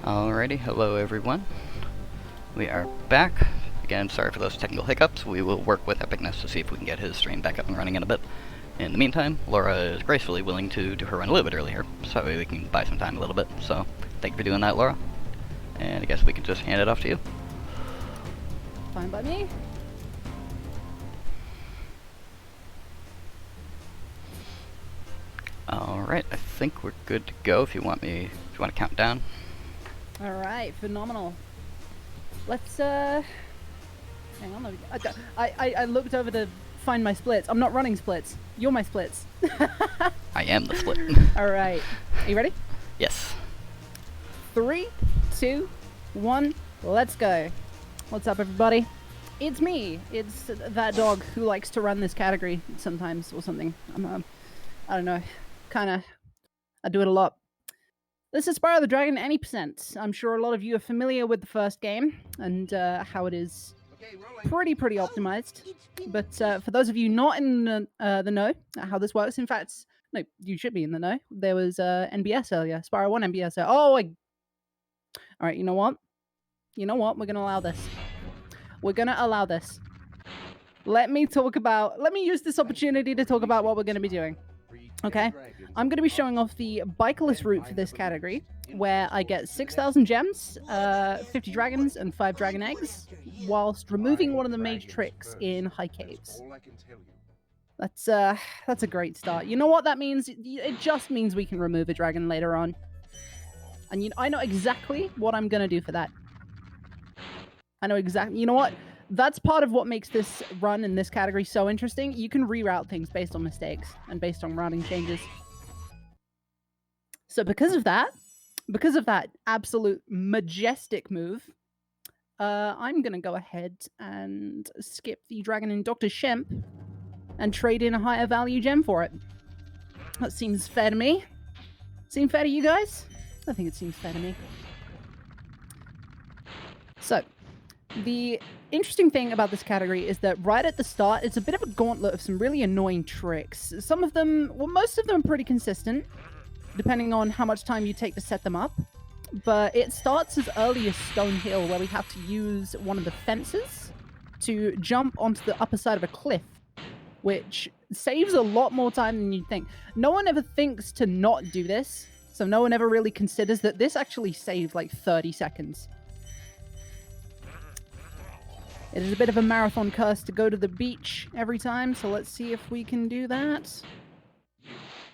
Alrighty, hello everyone. We are back. Again, sorry for those technical hiccups. We will work with Epicness to see if we can get his stream back up and running in a bit. In the meantime, Laura is gracefully willing to do her run a little bit earlier, so we can buy some time a little bit. So, thank you for doing that, Laura. And I guess we can just hand it off to you. Fine by me. Alright, I think we're good to go if you want to count down. Alright, phenomenal. Let's hang on. I looked over to find my splits. I'm not running splits. You're my splits. I am the split. Alright. Are you ready? Yes. 3, 2, 1, let's go. What's up, everybody? It's me. It's that dog who likes to run this category sometimes or something. I don't know. I do it a lot. This is Spyro the Dragon any percent. I'm sure a lot of you are familiar with the first game and how it is pretty optimized. But for those of you not in the know how this works, in fact, no, you should be in the know. There was NBS earlier, Spyro 1 NBS. All right, you know what? We're going to allow this. We're going to allow this. Let me use this opportunity to talk about what we're going to be doing. Okay, I'm going to be showing off the bikeless route for this category, where I get 6,000 gems, 50 dragons, and 5 dragon eggs, whilst removing one of the major tricks in high caves. That's a great start. You know what that means? It just means we can remove a dragon later on. And I know exactly what I'm going to do for that. I know exactly. You know what? That's part of what makes this run in this category so interesting. You can reroute things based on mistakes and based on routing changes. So because of that absolute majestic move, I'm going to go ahead and skip the dragon in Dr. Shemp and trade in a higher value gem for it. That seems fair to me. Seem fair to you guys? I think it seems fair to me. So, the interesting thing about this category is that right at the start, it's a bit of a gauntlet of some really annoying tricks. Some of them, well, most of them are pretty consistent, depending on how much time you take to set them up. But it starts as early as Stone Hill, where we have to use one of the fences to jump onto the upper side of a cliff, which saves a lot more time than you'd think. No one ever thinks to not do this, so no one ever really considers that this actually saved like 30 seconds. It is a bit of a marathon curse to go to the beach every time, so let's see if we can do that.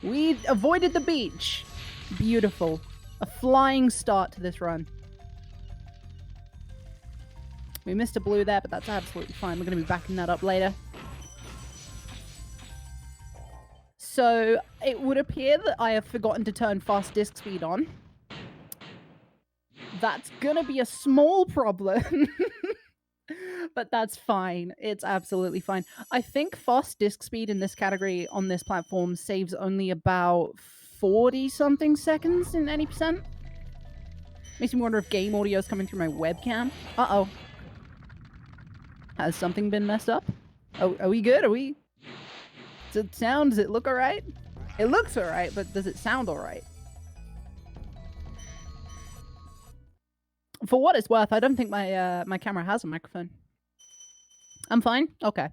We avoided the beach. Beautiful. A flying start to this run. We missed a blue there, but that's absolutely fine. We're going to be backing that up later. So, it would appear that I have forgotten to turn fast disc speed on. That's going to be a small problem. But that's fine. It's absolutely fine. I think fast disc speed in this category on this platform saves only about 40-something seconds in any percent. Makes me wonder if game audio is coming through my webcam. Uh-oh. Has something been messed up? Oh, are we good? Does it look alright? It looks alright, but does it sound alright? For what it's worth, I don't think my camera has a microphone. I'm fine? Okay.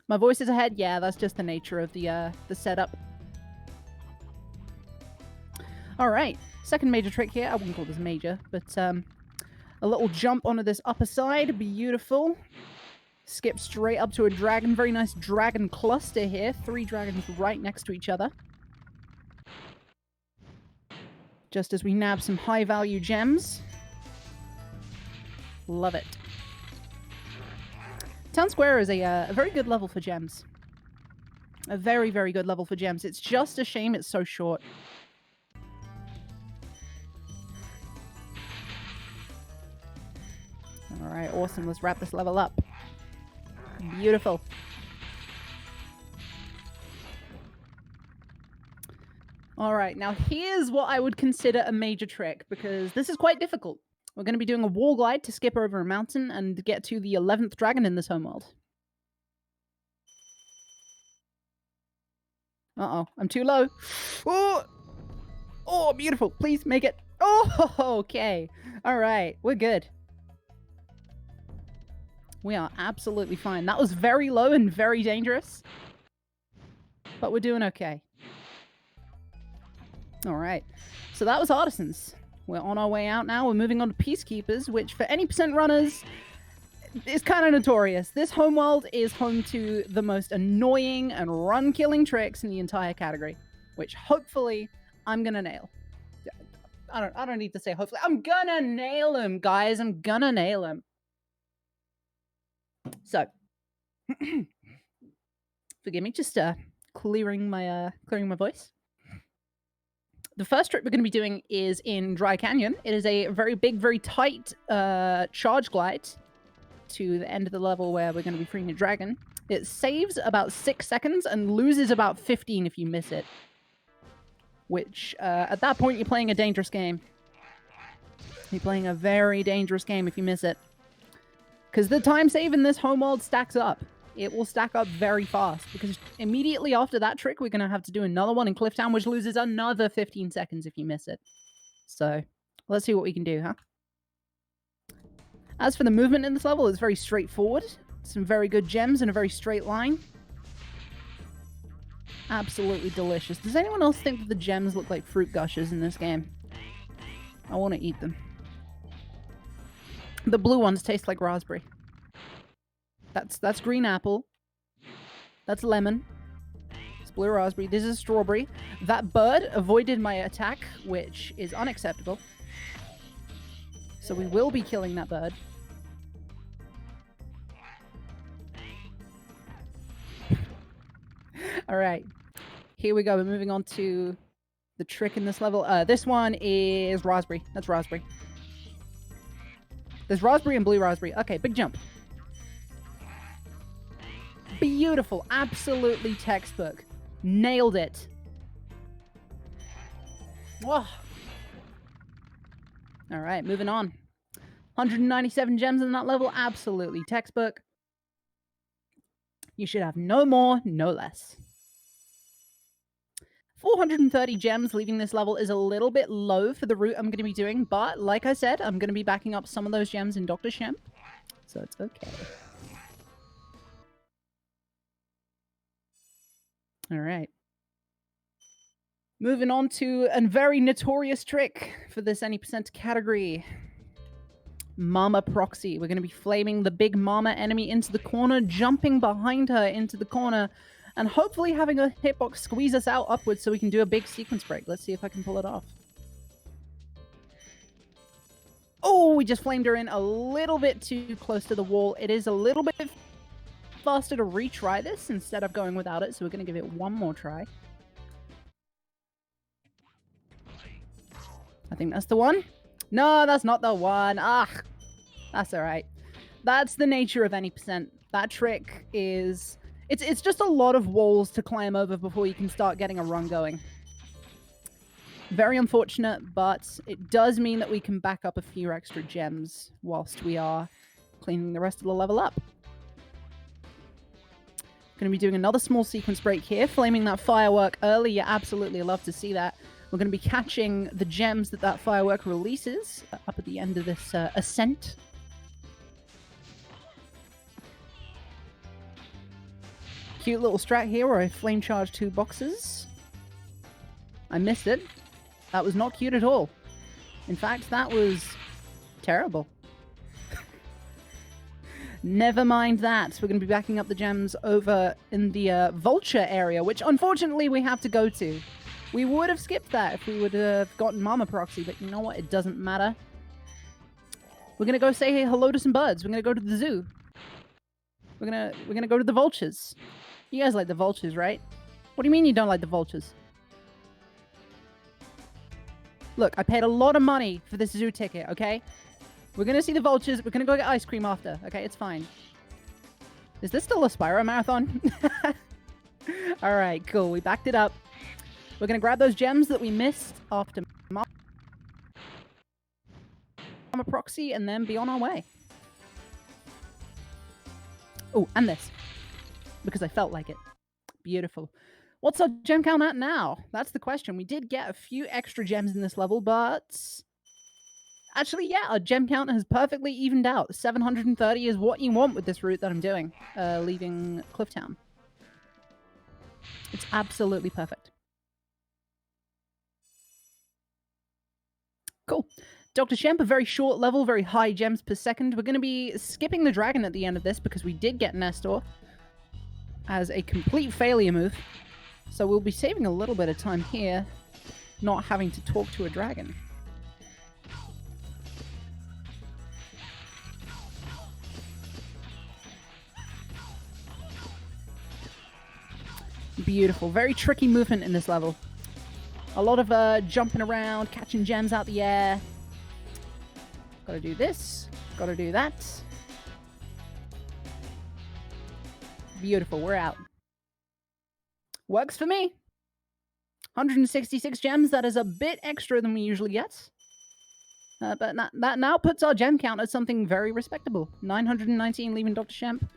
My voice is ahead? Yeah, that's just the nature of the setup. Alright, second major trick here. I wouldn't call this major, but a little jump onto this upper side. Beautiful. Skip straight up to a dragon. Very nice dragon cluster here. 3 dragons right next to each other. Just as we nab some high-value gems. Love it. Town Square is a very good level for gems. A very, very good level for gems. It's just a shame it's so short. Alright, awesome. Let's wrap this level up. Beautiful. Alright, now here's what I would consider a major trick, because this is quite difficult. We're going to be doing a wall glide to skip over a mountain and get to the 11th dragon in this homeworld. Uh-oh, I'm too low. Oh, beautiful. Please make it. Oh, okay. All right, we're good. We are absolutely fine. That was very low and very dangerous, but we're doing okay. All right. So that was Artisans. We're on our way out now. We're moving on to Peacekeepers, which for any percent runners is kind of notorious. This homeworld is home to the most annoying and run-killing tricks in the entire category, which hopefully I'm gonna nail. I don't need to say hopefully. I'm gonna nail them, guys. I'm gonna nail them. So, forgive me, just clearing my voice. The first trick we're going to be doing is in Dry Canyon. It is a very big, very tight charge glide to the end of the level where we're going to be freeing a dragon. It saves about 6 seconds and loses about 15 if you miss it. Which, at that point, you're playing a dangerous game. You're playing a very dangerous game if you miss it. Because the time save in this homeworld stacks up. It will stack up very fast, because immediately after that trick, we're going to have to do another one in Clifftown, which loses another 15 seconds if you miss it. So, let's see what we can do, huh? As for the movement in this level, it's very straightforward. Some very good gems in a very straight line. Absolutely delicious. Does anyone else think that the gems look like fruit gushers in this game? I want to eat them. The blue ones taste like raspberry. That's green apple. That's lemon. It's blue raspberry. This is strawberry. That bird avoided my attack, which is unacceptable. So we will be killing that bird. All right. Here we go. We're moving on to the trick in this level. This one is raspberry. That's raspberry. There's raspberry and blue raspberry. Okay, big jump. Beautiful. Absolutely textbook. Nailed it. Whoa. All right, moving on. 197 gems in that level. Absolutely textbook. You should have no more, no less. 430 gems leaving this level is a little bit low for the route I'm going to be doing, but like I said, I'm going to be backing up some of those gems in Dr. Shem, so it's okay. All right. Moving on to a very notorious trick for this any percent category. Mama Proxy. We're going to be flaming the big mama enemy into the corner, jumping behind her into the corner, and hopefully having a hitbox squeeze us out upwards so we can do a big sequence break. Let's see if I can pull it off. Oh, we just flamed her in a little bit too close to the wall. It is a little bit faster to retry this instead of going without it, so we're going to give it one more try. I think that's the one. No, that's not the one. Ah, that's all right. That's the nature of any percent. That trick is... It's just a lot of walls to climb over before you can start getting a run going. Very unfortunate, but it does mean that we can back up a few extra gems whilst we are cleaning the rest of the level up. Going to be doing another small sequence break here, flaming that firework early. You absolutely love to see that. We're going to be catching the gems that firework releases up at the end of this ascent. Cute little strat here where I flame charge 2 boxes. I missed it. That was not cute at all. In fact, that was terrible. Never mind that. We're going to be backing up the gems over in the vulture area, which unfortunately we have to go to. We would have skipped that if we would have gotten Mama Proxy, but you know what? It doesn't matter. We're going to go say hello to some birds. We're going to go to the zoo. We're going to go to the vultures. You guys like the vultures, right? What do you mean you don't like the vultures? Look, I paid a lot of money for this zoo ticket, okay? We're going to see the vultures. We're going to go get ice cream after, okay? It's fine. Is this still a Spyro marathon? All right, cool. We backed it up. We're going to grab those gems that we missed after Mama Proxy and then be on our way. Oh, and this. Because I felt like it. Beautiful. What's our gem count at now? That's the question. We did get a few extra gems in this level, but Actually, yeah, our gem count has perfectly evened out. 730 is what you want with this route that I'm doing, leaving Clifftown. It's absolutely perfect. Cool. Dr. Shemp, a very short level, very high gems per second. We're going to be skipping the dragon at the end of this because we did get Nestor as a complete failure move. So we'll be saving a little bit of time here, not having to talk to a dragon. Beautiful. Very tricky movement in this level. A lot of jumping around, catching gems out the air. Gotta do this. Gotta do that. Beautiful. We're out. Works for me. 166 gems. That is a bit extra than we usually get. But that now puts our gem count at something very respectable. 919 leaving Dr. Shemp.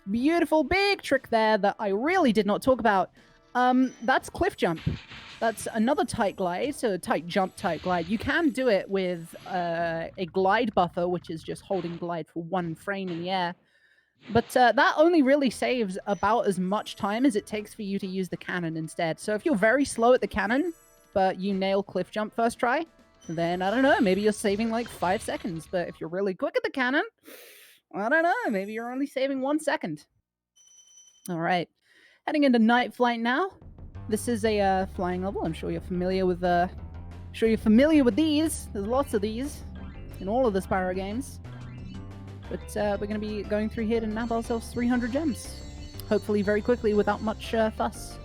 Beautiful big trick there that I really did not talk about. That's cliff jump. That's another tight glide, so a tight jump, tight glide. You can do it with a glide buffer, which is just holding glide for 1 frame in the air. But that only really saves about as much time as it takes for you to use the cannon instead. So if you're very slow at the cannon, but you nail cliff jump first try, then I don't know, maybe you're saving like 5 seconds. But if you're really quick at the cannon, I don't know, maybe you're only saving 1 second. All right, heading into Night Flight now. This is a flying level. I'm sure you're familiar with these. There's lots of these in all of the Spyro games. But we're going to be going through here to nab ourselves 300 gems. Hopefully very quickly without much fuss.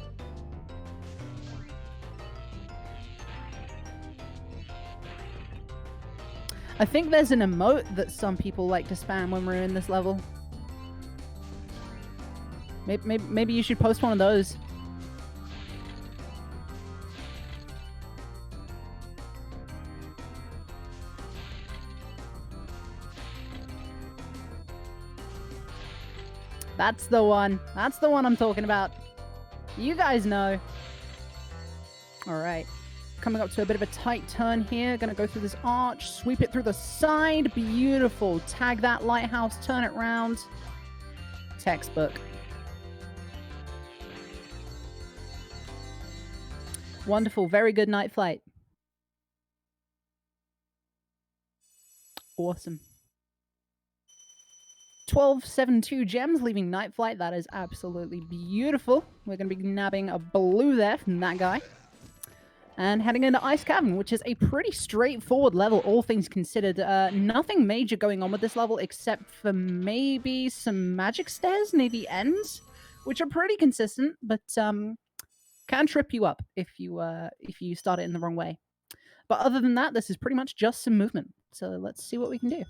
I think there's an emote that some people like to spam when we're in this level. Maybe you should post one of those. That's the one. That's the one I'm talking about. You guys know. All right. Coming up to a bit of a tight turn here. Gonna go through this arch, sweep it through the side. Beautiful. Tag that lighthouse, turn it round. Textbook. Wonderful. Very good night flight. Awesome. 1272 gems, leaving Night Flight. That is absolutely beautiful. We're going to be nabbing a blue there from that guy. And heading into Ice Cavern, which is a pretty straightforward level, all things considered. Nothing major going on with this level, except for maybe some magic stairs near the ends, which are pretty consistent, but can trip you up if you start it in the wrong way. But other than that, this is pretty much just some movement. So let's see what we can do.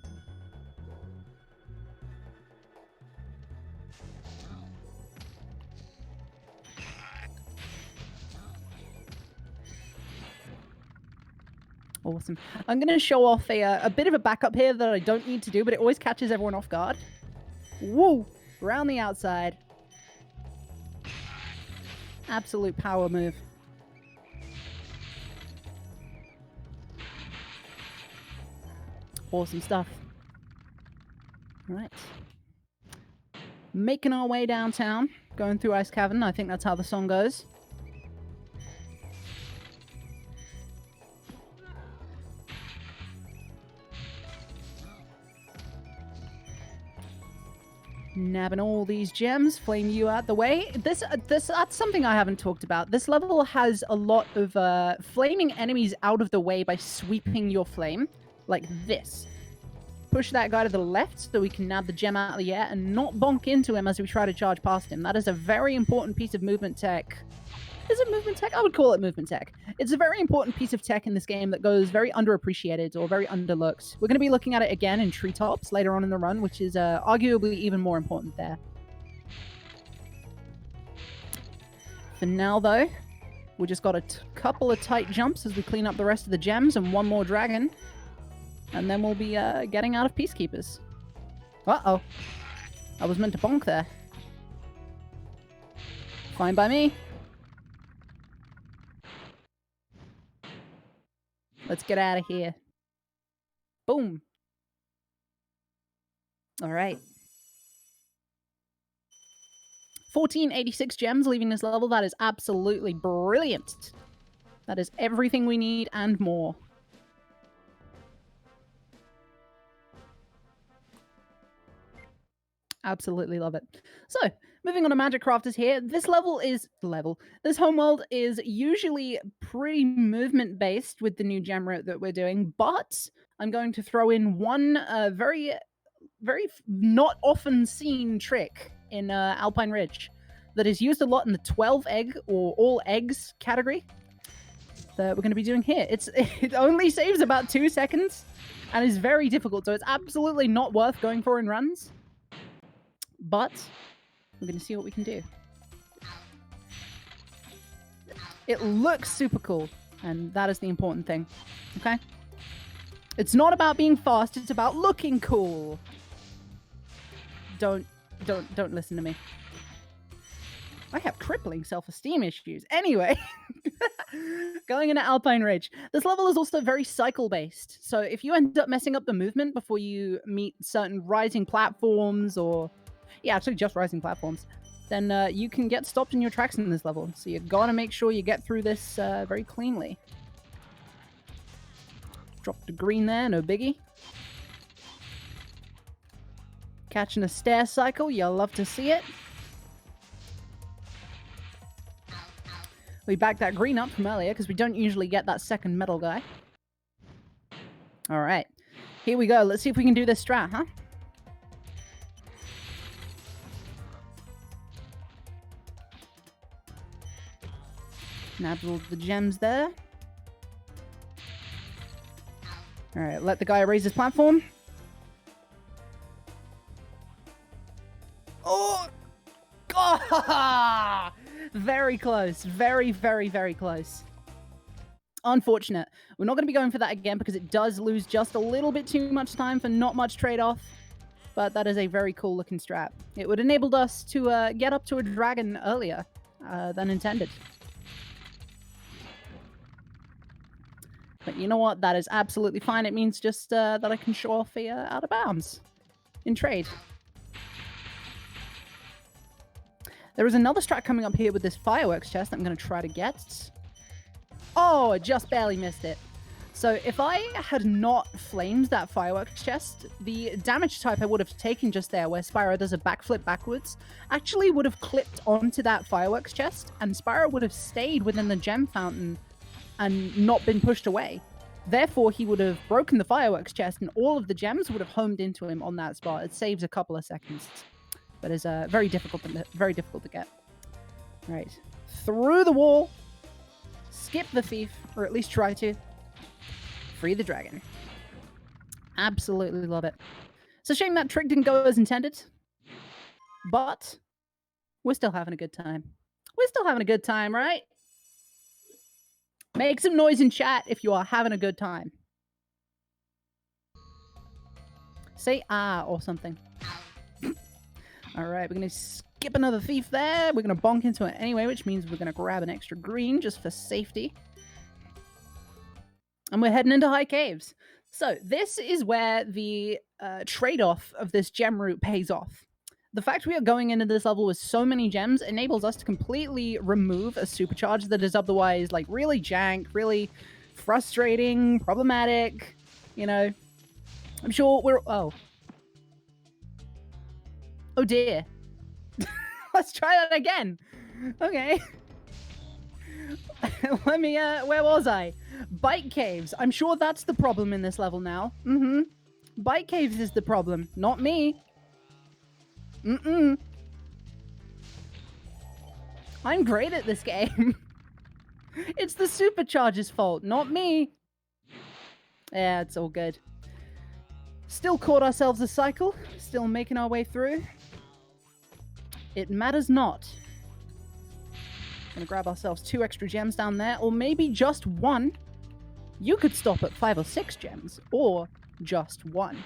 Awesome. I'm going to show off a bit of a backup here that I don't need to do, but it always catches everyone off guard. Woo! Around the outside. Absolute power move. Awesome stuff. All right. Making our way downtown, going through Ice Cavern. I think that's how the song goes. Nabbing all these gems, flame you out the way. That's something I haven't talked about. This level has a lot of flaming enemies out of the way by sweeping your flame, like this. Push that guy to the left so we can nab the gem out of the air and not bonk into him as we try to charge past him. That is a very important piece of movement tech. Is it movement tech? I would call it movement tech. It's a very important piece of tech in this game that goes very underappreciated or very underlooked. We're going to be looking at it again in Treetops later on in the run, which is arguably even more important there. For now, though, we just got a couple of tight jumps as we clean up the rest of the gems and one more dragon. And then we'll be getting out of Peacekeepers. Uh-oh. I was meant to bonk there. Fine by me. Let's get out of here. Boom. All right. 1486 gems leaving this level. That is absolutely brilliant. That is everything we need and more. Absolutely love it. So, moving on to Magic Crafters here. This this homeworld is usually pretty movement based with the new gem route that we're doing, but I'm going to throw in one very not often seen trick in Alpine Ridge that is used a lot in the 12 egg or all eggs category that we're going to be doing here. It only saves about 2 seconds and is very difficult, so it's absolutely not worth going for in runs. But we're going to see what we can do. It looks super cool, and that is the important thing. Okay? It's not about being fast, it's about looking cool. Don't listen to me. I have crippling self-esteem issues. Anyway, going into Alpine Ridge. This level is also very cycle-based. So if you end up messing up the movement before you meet certain rising platforms or... yeah, actually just rising platforms, then you can get stopped in your tracks in this level. So you gotta make sure you get through this very cleanly. Drop the green there, no biggie. Catching a stair cycle, you'll love to see it. We backed that green up from earlier because we don't usually get that second metal guy. Alright, here we go. Let's see if we can do this strat, huh? Nab all the gems there. Alright, let the guy raise his platform. Oh! God! Very close. Very, very, very close. Unfortunate. We're not going to be going for that again because it does lose just a little bit too much time for not much trade-off. But that is a very cool looking strat. It would enable us to get up to a dragon earlier than intended. But you know what? That is absolutely fine. It means just that I can show off a out of bounds in trade. There is another strat coming up here with this fireworks chest that I'm going to try to get. Oh, I just barely missed it. So if I had not flamed that fireworks chest, the damage type I would have taken just there, where Spyro does a backflip backwards, actually would have clipped onto that fireworks chest, and Spyro would have stayed within the gem fountain and not been pushed away. Therefore, he would have broken the fireworks chest, and all of the gems would have homed into him on that spot. It saves a couple of seconds, but is very difficult to get. All right, through the wall, skip the thief, or at least try to. Free the dragon. Absolutely love it. It's a shame that trick didn't go as intended, but we're still having a good time. We're still having a good time, right? Make some noise in chat if you are having a good time. Say ah or something. Alright, we're going to skip another thief there. We're going to bonk into it anyway, which means we're going to grab an extra green just for safety. And we're heading into High Caves. So this is where the trade-off of this gem route pays off. The fact we are going into this level with so many gems enables us to completely remove a supercharge that is otherwise like really jank, really frustrating, problematic, you know. I'm sure we're... Oh dear. Let's try that again. Okay. Let me, where was I? Bike caves. I'm sure that's the problem in this level now. Bike caves is the problem, not me. I'm great at this game. It's the supercharger's fault, not me. Yeah, it's all good. Still caught ourselves a cycle. Still making our way through. It matters not. Gonna grab ourselves 2 extra gems down there, or maybe just 1. You could stop at 5 or 6 gems, or just 1.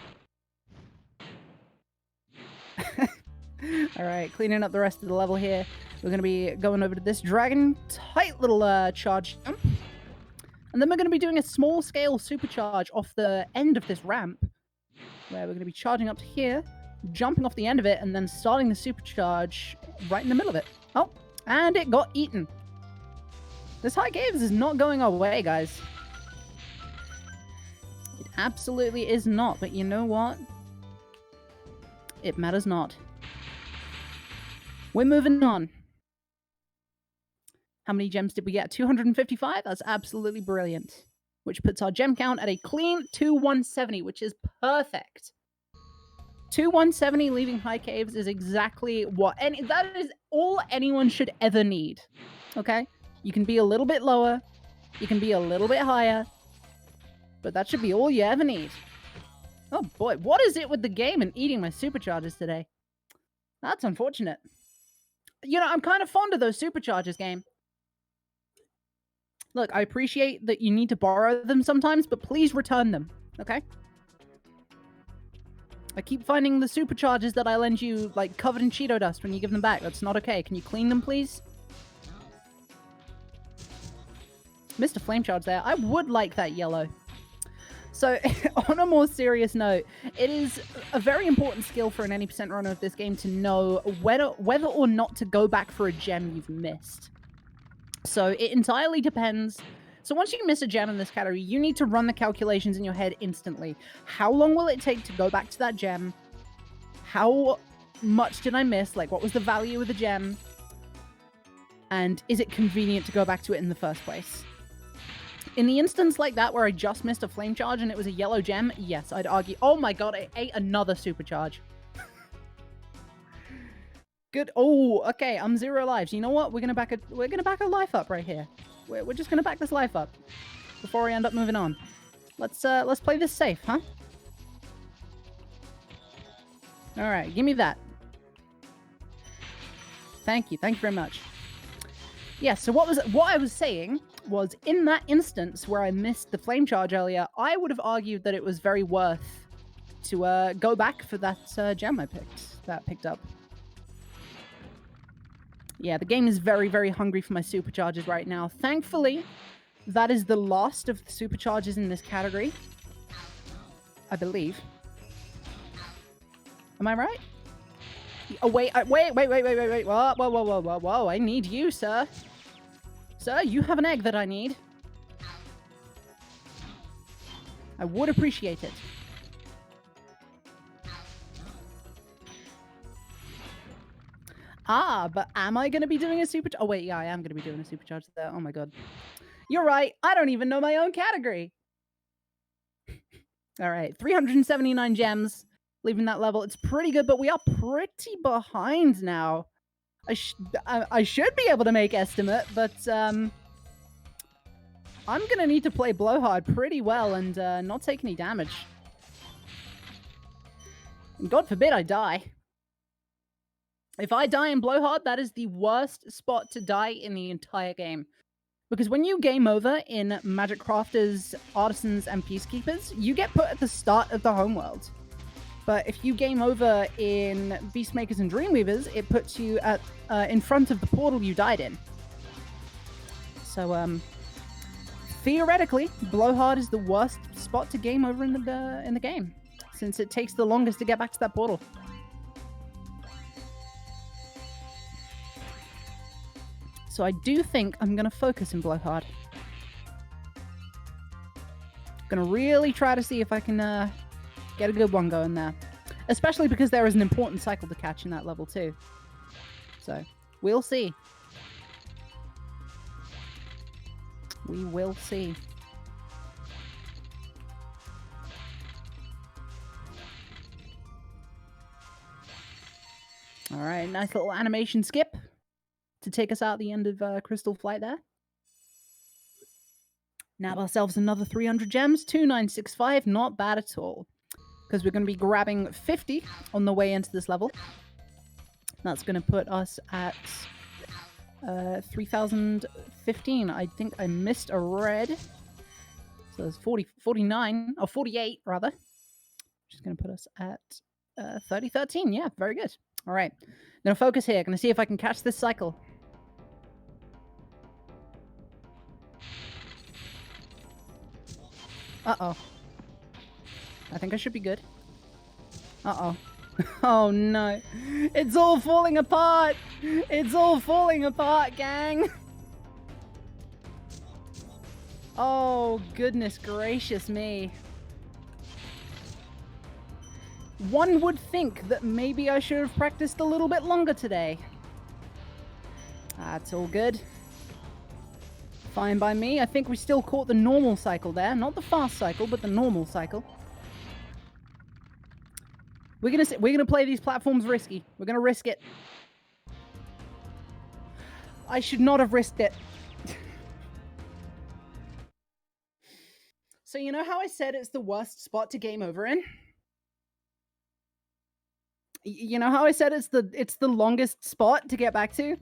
Alright, cleaning up the rest of the level here. We're gonna be going over to this dragon. Tight little charge jump. And And then we're going to be doing a small-scale supercharge off the end of this ramp, where we're going to be charging up to here, jumping off the end of it, and then starting the supercharge right in the middle of it. Oh, and it got eaten. This high caves is not going our way, guys. It absolutely is not, but you know what? It matters not. We're moving on. How many gems did we get? 255? That's absolutely brilliant. Which puts our gem count at a clean 2170, which is perfect. 2170 leaving high caves is exactly what... that is all anyone should ever need. Okay? You can be a little bit lower. You can be a little bit higher. But that should be all you ever need. Oh boy, what is it with the game and eating my supercharges today? That's unfortunate. You know, I'm kind of fond of those supercharges, game. Look, I appreciate that you need to borrow them sometimes, but please return them, okay? I keep finding the supercharges that I lend you, like, covered in Cheeto dust when you give them back. That's not okay. Can you clean them, please? Missed a flame charge there. I would like that yellow. So, on a more serious note, it is a very important skill for an any percent runner of this game to know whether or not to go back for a gem you've missed. So, it entirely depends. So, once you miss a gem in this category, you need to run the calculations in your head instantly. How long will it take to go back to that gem? How much did I miss? Like, what was the value of the gem? And is it convenient to go back to it in the first place? In the instance like that where I just missed a flame charge and it was a yellow gem, yes, I'd argue. Oh my god, I ate another supercharge. Good. Oh, okay, I'm 0 lives. You know what? We're gonna back a life up right here. We're just gonna back this life up before we end up moving on. Let's play this safe, huh? All right, give me that. Thank you very much. Yeah. So what I was saying was, in that instance where I missed the flame charge earlier, I would have argued that it was very worth to go back for that gem I picked up. Yeah, the game is very, very hungry for my supercharges right now. Thankfully, that is the last of the supercharges in this category. I believe. Am I right? Oh, wait. Whoa. I need you, sir. Sir, you have an egg that I need. I would appreciate it. Ah, but am I going to be doing a supercharge? Oh, wait, yeah, I am going to be doing a supercharge there. Oh, my God. You're right. I don't even know my own category. All right, 379 gems. Leaving that level. It's pretty good, but we are pretty behind now. I should be able to make estimate, but I'm going to need to play Blowhard pretty well and not take any damage. And God forbid I die. If I die in Blowhard, that is the worst spot to die in the entire game. Because when you game over in Magic Crafters, Artisans, and Peacekeepers, you get put at the start of the homeworld. But if you game over in Beastmakers and Dreamweavers, it puts you at in front of the portal you died in. So, theoretically, Blowhard is the worst spot to game over in the game, since it takes the longest to get back to that portal. So I do think I'm going to focus in Blowhard. Going to really try to see if I can get a good one going there. Especially because there is an important cycle to catch in that level too. So, we'll see. We will see. Alright, nice little animation skip to take us out the end of Crystal Flight there. Nab ourselves another 300 gems, 2965, not bad at all. Because we're going to be grabbing 50 on the way into this level. That's going to put us at 3015. I think I missed a red. So there's 49, or 48 rather. Which is going to put us at 3013. Yeah, very good. All right. I'm going to focus here. Going to see if I can catch this cycle. Uh-oh. I think I should be good. Uh-oh. Oh no. It's all falling apart! It's all falling apart, gang! Oh, goodness gracious me. One would think that maybe I should have practiced a little bit longer today. That's all good. Fine by me. I think we still caught the normal cycle there. Not the fast cycle, but the normal cycle. We're gonna play these platforms risky. We're gonna risk it. I should not have risked it. So you know how I said it's the worst spot to game over in? You know how I said it's the longest spot to get back to?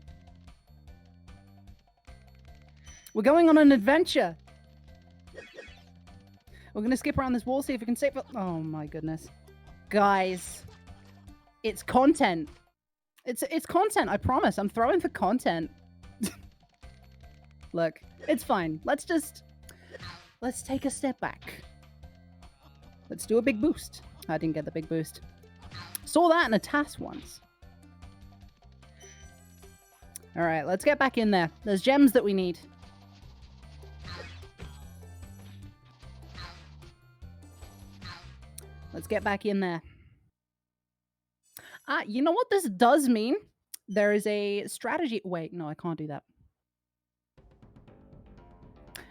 We're going on an adventure. We're gonna skip around this wall, see if we can save it. Oh my goodness. Guys. It's content. It's content, I promise. I'm throwing for content. Look, it's fine. Let's take a step back. Let's do a big boost. I didn't get the big boost. Saw that in a task once. Alright, let's get back in there. There's gems that we need. Let's get back in there. Ah, you know what this does mean? There is a strategy. Wait, no, I can't do that.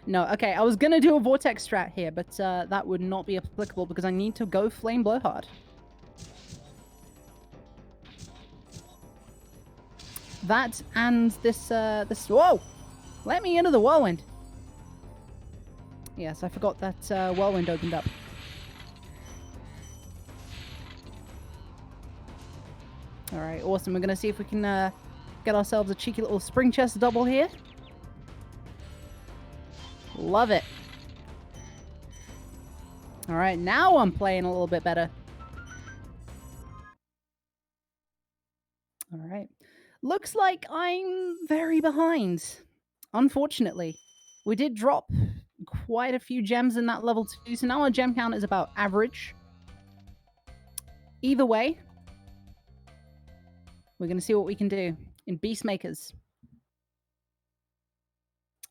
No, okay, I was gonna do a vortex strat here, but that would not be applicable because I need to go flame blowhard. That and this, whoa! Let me into the whirlwind. Yes, I forgot that whirlwind opened up. Alright, awesome. We're gonna see if we can get ourselves a cheeky little spring chest double here. Love it. Alright, now I'm playing a little bit better. Alright. Looks like I'm very behind. Unfortunately. We did drop quite a few gems in that level 2, so now our gem count is about average. Either way, we're going to see what we can do in Beastmakers.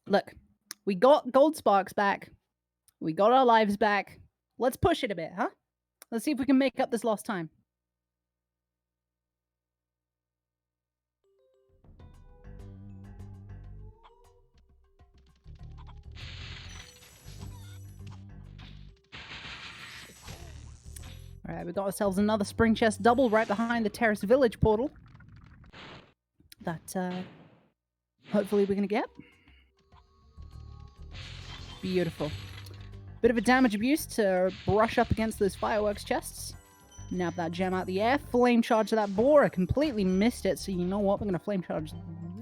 Look, we got gold sparks back. We got our lives back. Let's push it a bit, huh? Let's see if we can make up this lost time. Alright, we got ourselves another spring chest double right behind the Terrace Village portal. That, hopefully we're gonna get. Beautiful. Bit of a damage abuse to brush up against those fireworks chests. Nab that gem out of the air. Flame charge that boar. I completely missed it, so you know what? We're gonna flame charge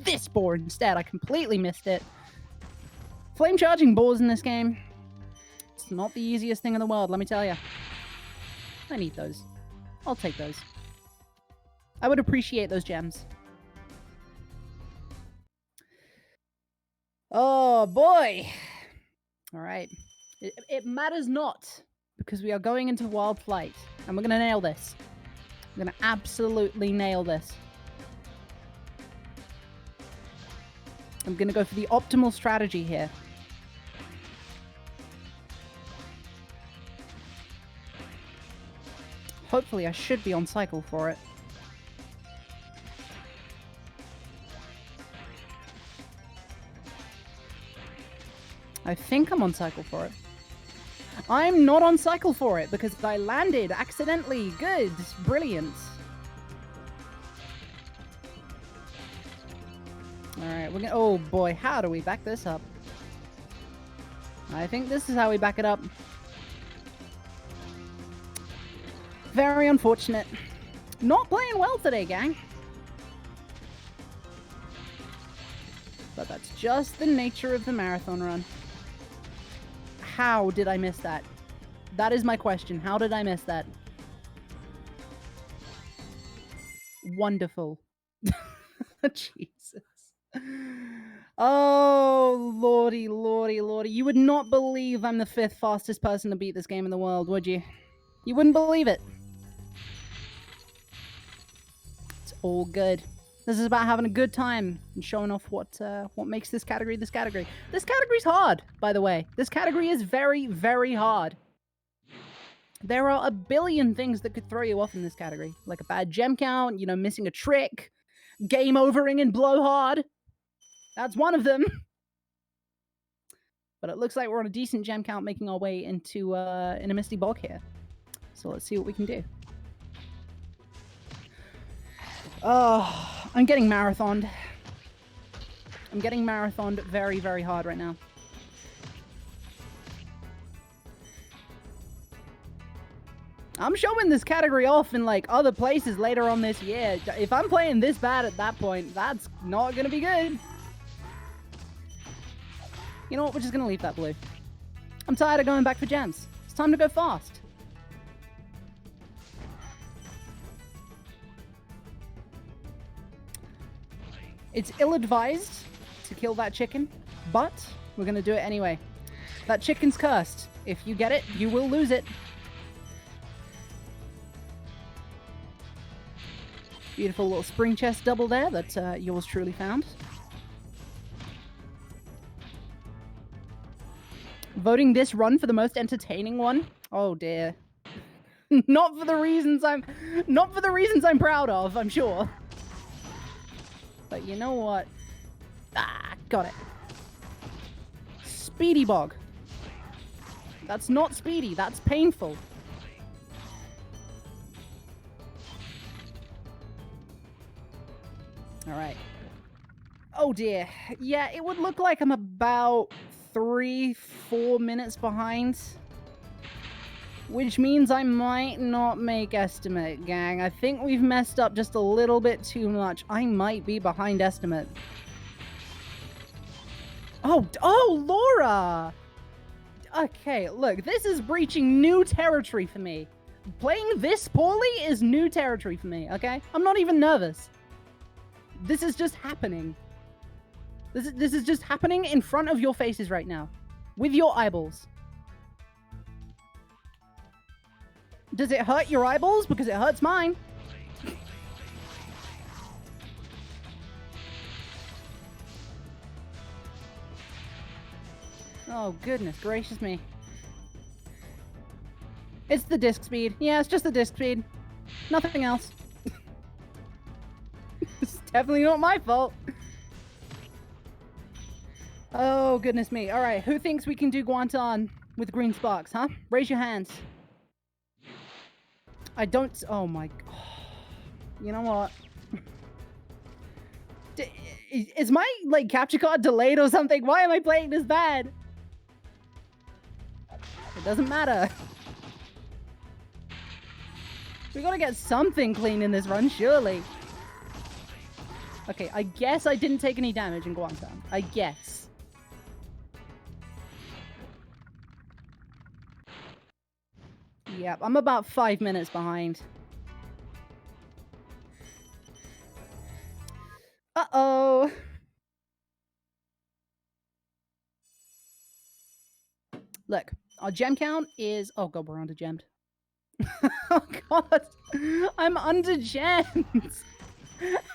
this boar instead. I completely missed it. Flame charging boars in this game. It's not the easiest thing in the world, let me tell you. I need those. I'll take those. I would appreciate those gems. Oh, boy. All right. It matters not, because we are going into wild flight, and we're going to nail this. We're going to absolutely nail this. I'm going to go for the optimal strategy here. Hopefully I should be on cycle for it. I think I'm on cycle for it. I'm not on cycle for it because I landed accidentally. Good. Brilliant. Alright, we're gonna... Oh boy, how do we back this up? I think this is how we back it up. Very unfortunate. Not playing well today, gang. But that's just the nature of the marathon run. How did I miss that? That is my question. How did I miss that? Wonderful. Jesus. Oh, lordy, lordy, lordy. Lordy, you would not believe I'm the 5th fastest person to beat this game in the world, would you? You wouldn't believe it. It's all good. This is about having a good time and showing off what makes this category this category. This category's hard, by the way. This category is very, very hard. There are a billion things that could throw you off in this category, like a bad gem count, you know, missing a trick, game overing in blowhard. That's one of them. But it looks like we're on a decent gem count, making our way into in a misty bog here. So let's see what we can do. Oh, I'm getting marathoned. I'm getting marathoned very, very hard right now. I'm showing this category off in like other places later on this year. If I'm playing this bad at that point, that's not gonna be good. You know what? We're just gonna leave that blue. I'm tired of going back for gems. It's time to go fast. It's ill-advised to kill that chicken, but we're gonna do it anyway. That chicken's cursed. If you get it, you will lose it. Beautiful little spring chest double there that yours truly found. Voting this run for the most entertaining one? Oh dear. Not for the reasons I'm proud of, I'm sure. But you know what? Ah, got it. Speedy bog. That's not speedy, that's painful. Alright. Oh dear. Yeah, it would look like I'm about 3-4 minutes behind. Which means I might not make estimate, gang. I think we've messed up just a little bit too much. I might be behind estimate. Oh, Laura! Okay, look, this is breaching new territory for me. Playing this poorly is new territory for me, okay? I'm not even nervous. This is just happening. This is just happening in front of your faces right now. With your eyeballs. Does it hurt your eyeballs? Because it hurts mine. Oh, goodness gracious me. It's the disc speed. Yeah, it's just the disc speed. Nothing else. It's definitely not my fault. Oh, goodness me. All right, who thinks we can do Guantan with green sparks, huh? Raise your hands. I don't... Oh, my... You know what? Is my, like, capture card delayed or something? Why am I playing this bad? It doesn't matter. We gotta get something clean in this run, surely. Okay, I guess I didn't take any damage in Guantan. I guess. Yep, I'm about 5 minutes behind. Uh-oh. Look, our gem count is... Oh god, we're under-gemmed. Oh god, I'm under-gemmed.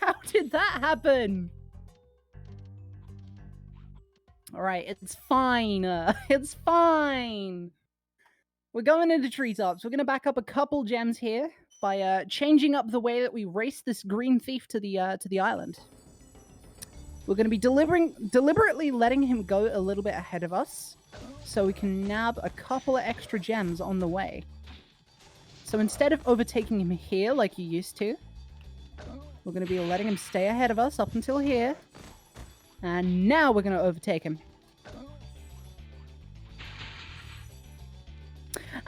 How did that happen? Alright, it's fine. It's fine. We're going into treetops. We're going to back up a couple gems here by changing up the way that we race this green thief to the island. We're going to be deliberately letting him go a little bit ahead of us so we can nab a couple of extra gems on the way. So instead of overtaking him here like you used to, we're going to be letting him stay ahead of us up until here. And now we're going to overtake him.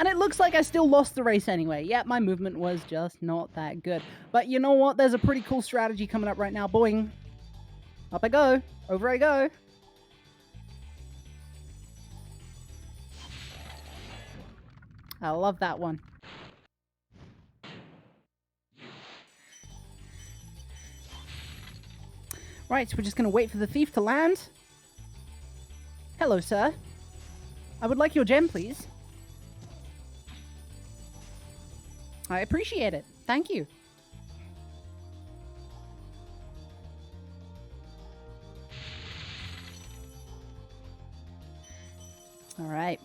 And it looks like I still lost the race anyway. Yeah, my movement was just not that good. But you know what? There's a pretty cool strategy coming up right now. Boing. Up I go. Over I go. I love that one. Right, so we're just going to wait for the thief to land. Hello, sir. I would like your gem, please. I appreciate it. Thank you. All right.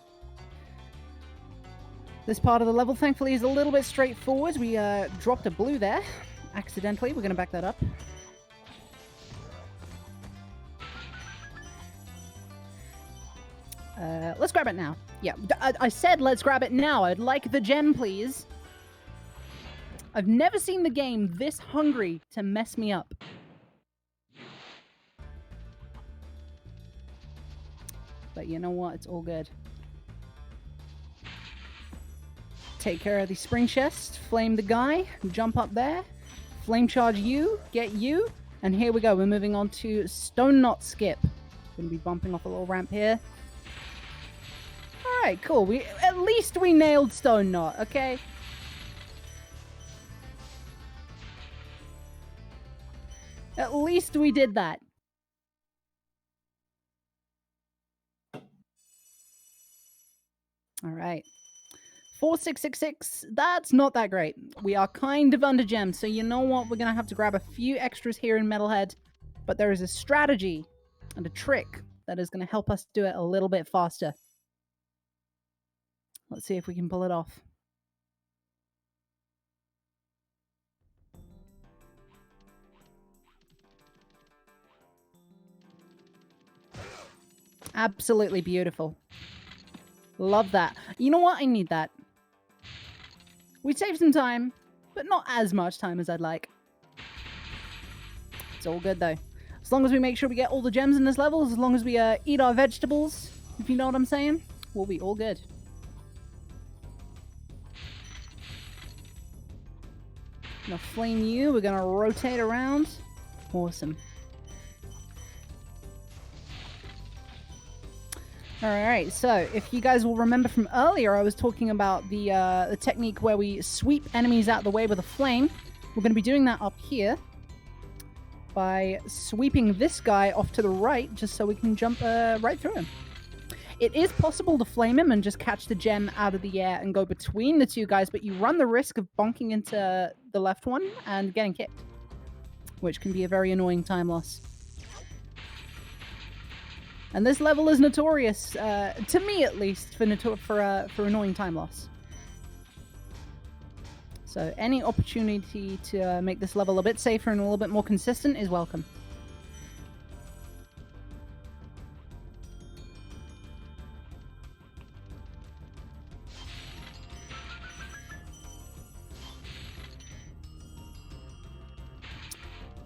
This part of the level, thankfully, is a little bit straightforward. We dropped a blue there, accidentally. We're going to back that up. Let's grab it now. Yeah, I said let's grab it now. I'd like the gem, please. I've never seen the game this hungry to mess me up. But you know what? It's all good. Take care of the spring chest, flame the guy, jump up there, flame charge you, get you, and here we go. We're moving on to Stone Knot Skip. Gonna be bumping off a little ramp here. Alright, cool. At least we nailed Stone Knot, okay? At least we did that. Alright. 4666, that's not that great. We are kind of under gemmed, so you know what? We're going to have to grab a few extras here in Metalhead. But there is a strategy and a trick that is going to help us do it a little bit faster. Let's see if we can pull it off. Absolutely beautiful. Love that. You know what? I need that. We saved some time, but not as much time as I'd like. It's all good, though. As long as we make sure we get all the gems in this level, as long as we eat our vegetables, if you know what I'm saying, we'll be all good. Gonna flame you. We're gonna rotate around. Awesome. Alright, so if you guys will remember from earlier, I was talking about the technique where we sweep enemies out of the way with a flame. We're going to be doing that up here by sweeping this guy off to the right, just so we can jump right through him. It is possible to flame him and just catch the gem out of the air and go between the two guys, but you run the risk of bonking into the left one and getting kicked, which can be a very annoying time loss. And this level is notorious, to me at least, for annoying time loss. So any opportunity to make this level a bit safer and a little bit more consistent is welcome.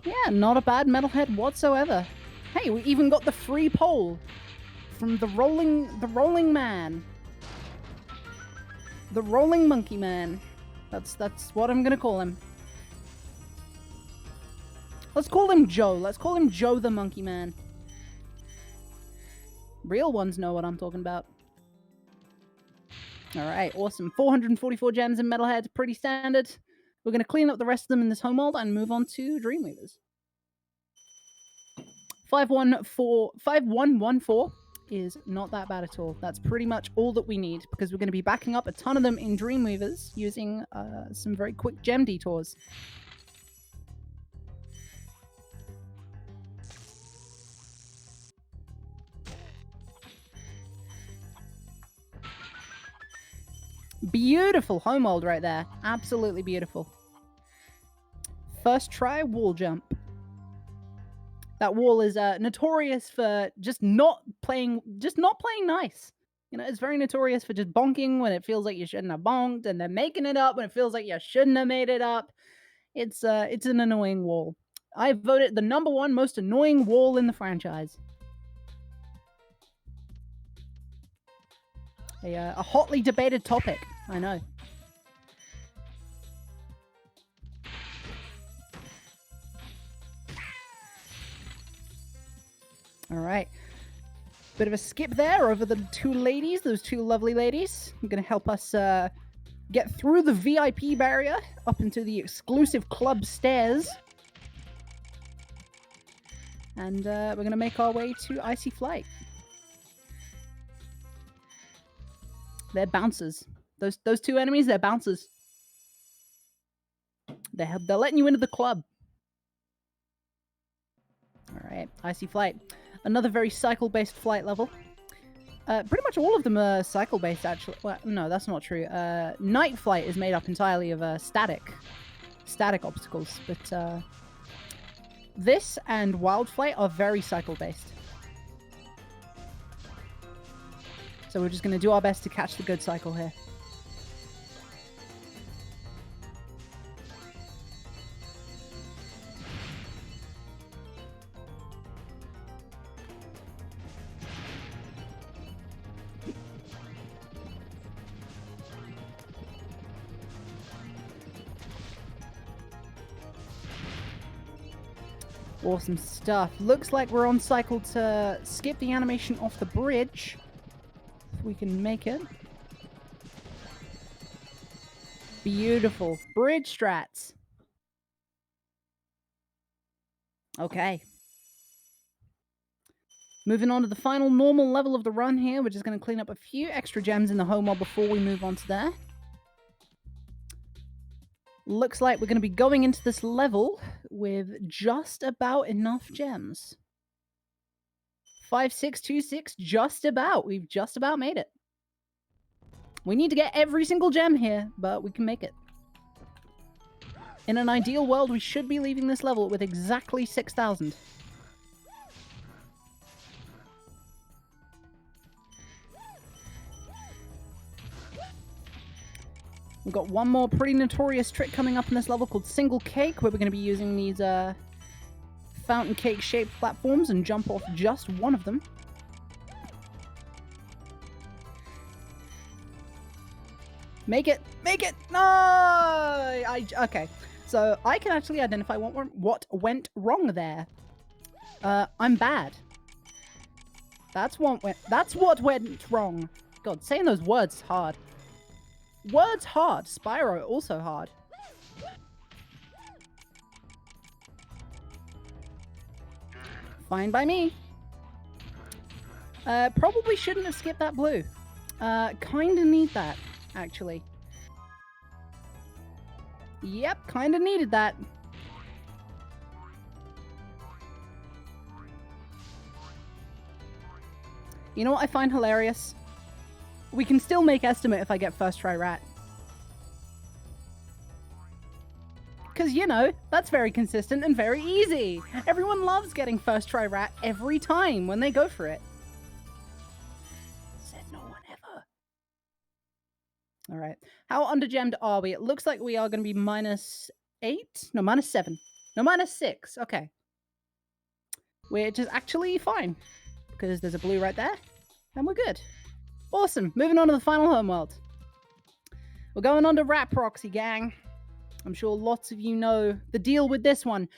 Yeah, not a bad metalhead whatsoever. Hey, we even got the free pole from the rolling man. The rolling monkey man. That's what I'm gonna call him. Let's call him Joe. Let's call him Joe the monkey man. Real ones know what I'm talking about. Alright, awesome. 444 gems in Metalhead, pretty standard. We're gonna clean up the rest of them in this home world and move on to Dreamweavers. 5114 is not that bad at all. That's pretty much all that we need, because we're going to be backing up a ton of them in Dreamweavers using some very quick gem detours. Beautiful homeworld right there. Absolutely beautiful. First try wall jump. That wall is notorious for just not playing nice. You know, it's very notorious for just bonking when it feels like you shouldn't have bonked, and then making it up when it feels like you shouldn't have made it up. It's an annoying wall. I voted the #1 most annoying wall in the franchise. A hotly debated topic, I know. All right. Bit of a skip there over the two ladies, those two lovely ladies. I'm going to help us get through the VIP barrier up into the exclusive club stairs. And we're going to make our way to Icy Flight. They're bouncers. Those two enemies, they're bouncers. They're letting you into the club. Alright, Icy Flight. Another very cycle-based flight level. Pretty much all of them are cycle-based, actually. Well, no, that's not true. Night Flight is made up entirely of static obstacles, but this and Wild Flight are very cycle-based. So we're just going to do our best to catch the good cycle here. Awesome stuff. Looks like we're on cycle to skip the animation off the bridge. If we can make it. Beautiful. Bridge strats. Okay. Moving on to the final normal level of the run here. We're just going to clean up a few extra gems in the home world before we move on to there. Looks like we're going to be going into this level with just about enough gems. 5626, just about. We've just about made it. We need to get every single gem here, but we can make it. In an ideal world, we should be leaving this level with exactly 6,000. We've got one more pretty notorious trick coming up in this level called Single Cake, where we're going to be using these fountain cake shaped platforms and jump off just one of them. Make it! Make it! No! Okay, so I can actually identify what went wrong there. I'm bad. That's what went wrong. God, saying those words is hard. Words hard. Spyro also hard. Fine by me. Probably shouldn't have skipped that blue. Kinda need that, actually. Yep, kinda needed that. You know what I find hilarious? We can still make estimate if I get first try rat. Because, you know, that's very consistent and very easy. Everyone loves getting first try rat every time when they go for it. Said no one ever. Alright. How undergemmed are we? It looks like we are going to be -8? No, -7. No, -6. Okay. Which is actually fine. Because there's a blue right there. And we're good. Awesome. Moving on to the final homeworld. We're going on to Rat Proxy, gang. I'm sure lots of you know the deal with this one.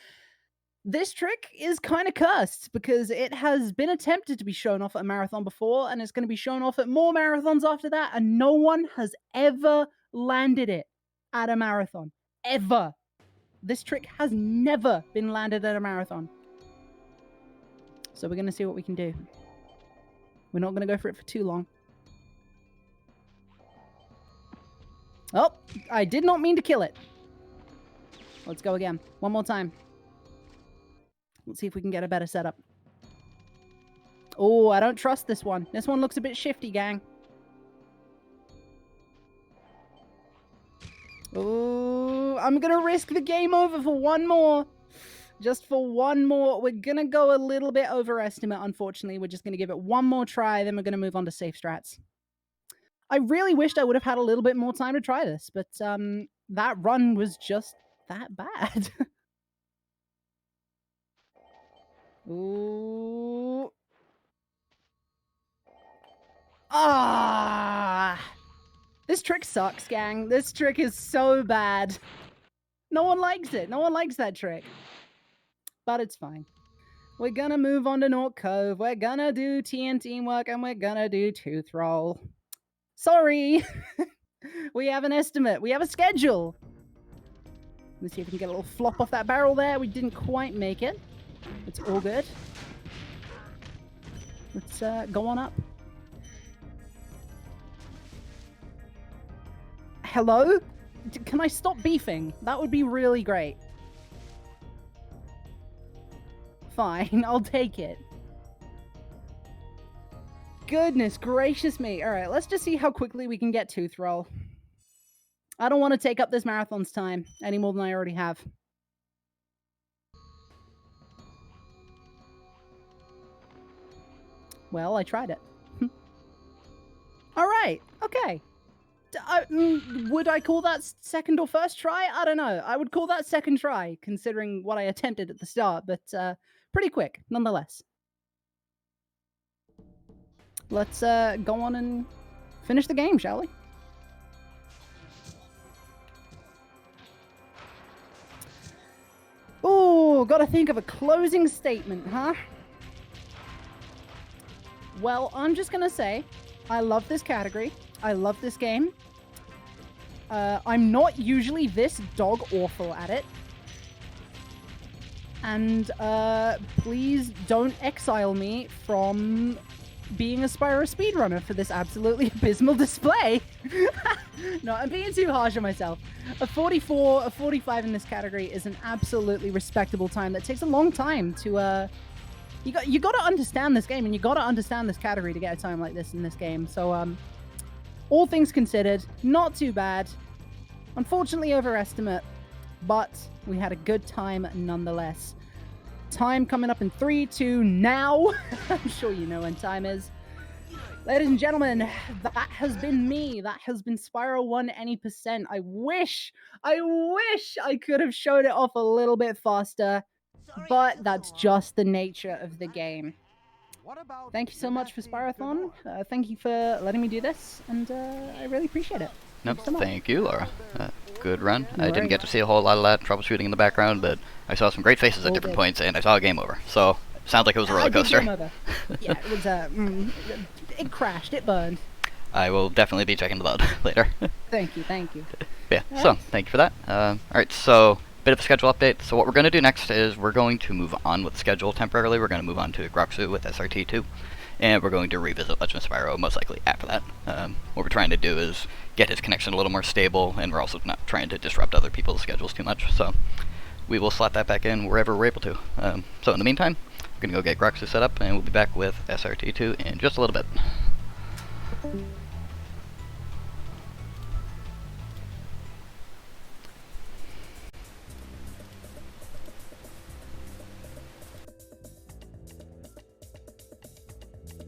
This trick is kind of cursed because it has been attempted to be shown off at a marathon before, and it's going to be shown off at more marathons after that, and no one has ever landed it at a marathon. Ever. This trick has never been landed at a marathon. So we're going to see what we can do. We're not going to go for it for too long. Oh, I did not mean to kill it. Let's go again. One more time. Let's see if we can get a better setup. Oh, I don't trust this one. This one looks a bit shifty, gang. Oh, I'm going to risk the game over for one more. Just for one more. We're going to go a little bit overestimate, unfortunately. We're just going to give it one more try, then we're going to move on to safe strats. I really wished I would have had a little bit more time to try this, but that run was just that bad. Ooh. Ah! This trick sucks, gang. This trick is so bad. No one likes it. No one likes that trick. But it's fine. We're gonna move on to North Cove. We're gonna do TNT work, and we're gonna do Tooth Roll. Sorry! We have an estimate. We have a schedule. Let's see if we can get a little flop off that barrel there. We didn't quite make it. It's all good. Let's go on up. Hello? Can I stop beefing? That would be really great. Fine, I'll take it. Goodness gracious me. Alright, let's just see how quickly we can get Tooth Roll. I don't want to take up this marathon's time any more than I already have. Well, I tried it. Alright, okay. Would I call that second or first try? I don't know. I would call that second try, considering what I attempted at the start, but pretty quick, nonetheless. Let's go on and finish the game, shall we? Oh, gotta think of a closing statement, huh? Well, I'm just gonna say, I love this category. I love this game. I'm not usually this dog awful at it. And please don't exile me from being a Spyro speedrunner for this absolutely abysmal display. No, I'm being too harsh on myself. A 44, a 45 in this category is an absolutely respectable time. That takes a long time to you got to understand this game, and you got to understand this category to get a time like this in this game. So all things considered, not too bad. Unfortunately overestimate, but we had a good time nonetheless. Time coming up in 3, 2, now. I'm sure you know when time is. Ladies and gentlemen, that has been me. That has been Spyro 1 any %. I wish I could have showed it off a little bit faster, but that's just the nature of the game. Thank you so much for Spyrothon. Thank you for letting me do this, and I really appreciate it. No, thank you, Laura. Good run. No I didn't get to worries. see a whole lot of that troubleshooting in the background, but I saw some great faces at All different good. points, and I saw a game over. So, sounds like it was a roller Big coaster. game over. Yeah, it was. It crashed. It burned. I will definitely be checking the VOD later. Thank you. Thank you. Yeah, All so right. thank you for that. Alright, so bit of a schedule update. So what we're going to do next is we're going to move on with the schedule temporarily. We're going to move on to Groxu with SRT2, and we're going to revisit Legend of Spyro most likely after that. What we're trying to do is get his connection a little more stable, and we're also not trying to disrupt other people's schedules too much. So we will slot that back in wherever we're able to. So in the meantime, we're going to go get Groxu set up, and we'll be back with SRT2 in just a little bit.